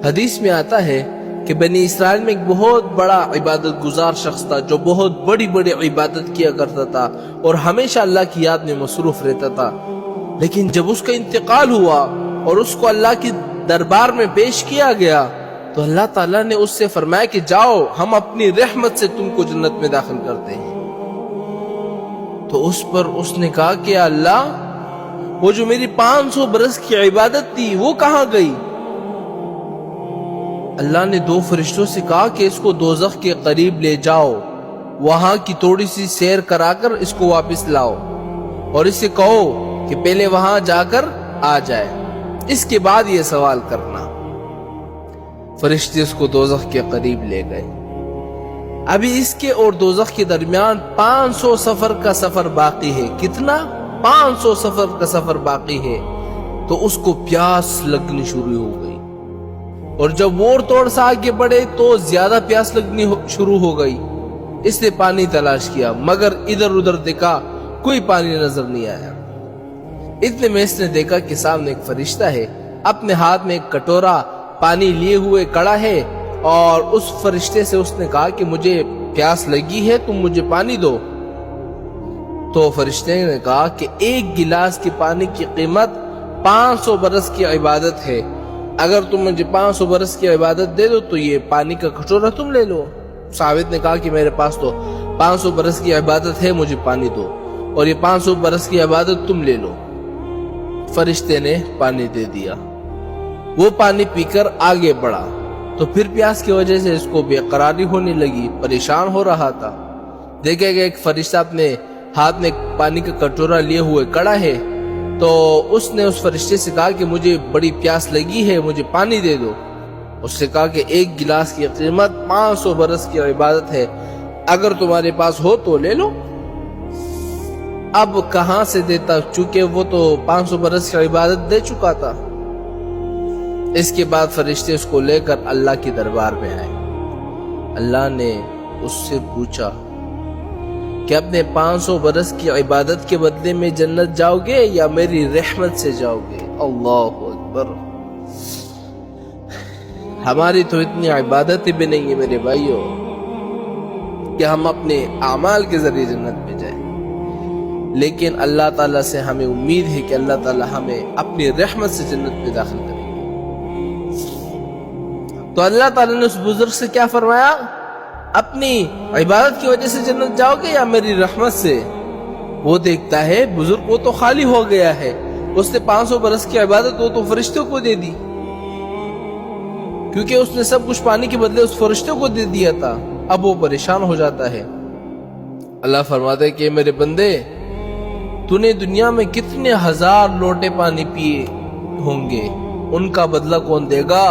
حدیث میں آتا ہے کہ بنی اسرائیل میں ایک بہت بڑا عبادت گزار شخص تھا جو بہت بڑی بڑی عبادت کیا کرتا تھا اور ہمیشہ اللہ کی یاد میں مصروف رہتا تھا، لیکن جب اس کا انتقال ہوا اور اس کو اللہ کی دربار میں پیش کیا گیا تو اللہ تعالیٰ نے اس سے فرمایا کہ جاؤ، ہم اپنی رحمت سے تم کو جنت میں داخل کرتے ہیں۔ تو اس پر اس نے کہا کہ اللہ، وہ جو میری 500 برس کی عبادت تھی وہ کہاں گئی؟ اللہ نے 2 فرشتوں سے کہا کہ اس کو دوزخ کے قریب لے جاؤ، وہاں کی تھوڑی سی سیر کرا کر اس کو واپس لاؤ اور اسے کہو کہ پہلے وہاں جا کر آ جائے، اس کے بعد یہ سوال کرنا۔ فرشتے اس کو دوزخ کے قریب لے گئے۔ ابھی اس کے اور دوزخ کے درمیان 500 سفر کا سفر باقی ہے۔ کتنا؟ 500 سفر کا سفر باقی ہے۔ تو اس کو پیاس لگنی شروع ہو گئی، اور جب وہ توڑ سے آگے بڑھے تو زیادہ پیاس لگنی شروع ہو گئی۔ اس نے پانی تلاش کیا مگر ادھر ادھر دیکھا، کوئی پانی نظر نہیں آیا۔ اتنے میں اس نے دیکھا کہ سامنے ایک فرشتہ ہے، اپنے ہاتھ میں ایک کٹورا پانی لیے ہوئے کڑا ہے، اور اس فرشتے سے اس نے کہا کہ مجھے پیاس لگی ہے، تم مجھے پانی دو۔ تو فرشتے نے کہا کہ 1 گلاس کے پانی کی قیمت 500 برس کی عبادت ہے، اگر تم مجھے 500 برس کی عبادت دے دو تو یہ پانی کا کٹورا تم لے لو۔ ثابت نے کہا کہ میرے پاس تو 500 برس کی عبادت ہے، مجھے پانی دو، اور یہ 500 برس کی عبادت تم لے لو۔ فرشتے نے پانی دے دیا، وہ پانی پی کر آگے بڑھا، تو پھر پیاس کی وجہ سے اس کو بے قراری ہونے لگی، پریشان ہو رہا تھا۔ دیکھے کہ ایک فرشتہ اپنے ہاتھ میں پانی کا کٹورا لیے ہوئے کڑا ہے، تو اس نے اس فرشتے سے کہا کہ مجھے بڑی پیاس لگی ہے، مجھے پانی دے دو۔ اس سے کہا کہ 1 گلاس کی قیمت 500 برس کی عبادت ہے، اگر تمہارے پاس ہو تو لے لو۔ اب کہاں سے دیتا، چونکہ وہ تو 500 برس کی عبادت دے چکا تھا۔ اس کے بعد فرشتے اس کو لے کر اللہ کی دربار میں آئے۔ اللہ نے اس سے پوچھا کہ اپنے 500 برس کی عبادت کے بدلے میں جنت جاؤ گے یا میری رحمت سے جاؤ گے؟ اللہ اکبر! ہماری تو اتنی عبادتیں بھی نہیں ہیں میرے بھائیوں کہ ہم اپنے اعمال کے ذریعے جنت میں جائیں، لیکن اللہ تعالیٰ سے ہمیں امید ہے کہ اللہ تعالیٰ ہمیں اپنی رحمت سے جنت میں داخل کرے۔ تو اللہ تعالیٰ نے اس بزرگ سے کیا فرمایا؟ اپنی عبادت کی وجہ سے جنت جاؤ گے یا میری رحمت سے؟ وہ دیکھتا ہے بزرگ وہ تو خالی ہو گیا ہے، اس نے 500 برس کی عبادت وہ تو فرشتوں کو دے دی، کیونکہ اس نے سب کچھ پانی کے بدلے اس فرشتوں کو دے دیا تھا۔ اب وہ پریشان ہو جاتا ہے۔ اللہ فرماتا ہے کہ میرے بندے، تو نے دنیا میں کتنے 1000 لوٹے پانی پیے ہوں گے، ان کا بدلہ کون دے گا؟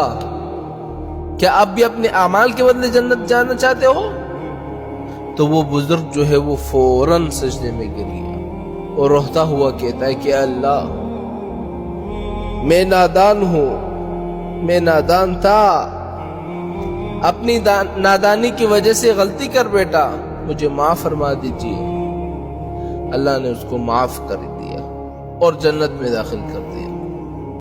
کیا اب بھی اپنے اعمال کے بدلے جنت جانا چاہتے ہو؟ تو وہ بزرگ جو ہے وہ فوراً سجدے میں گر گیا اور روتا ہوا کہتا ہے کہ اللہ، میں نادان ہوں، میں نادان تھا، اپنی نادانی کی وجہ سے غلطی کر بیٹا، مجھے معاف فرما دیجیے۔ اللہ نے اس کو معاف کر دیا اور جنت میں داخل کر دیا۔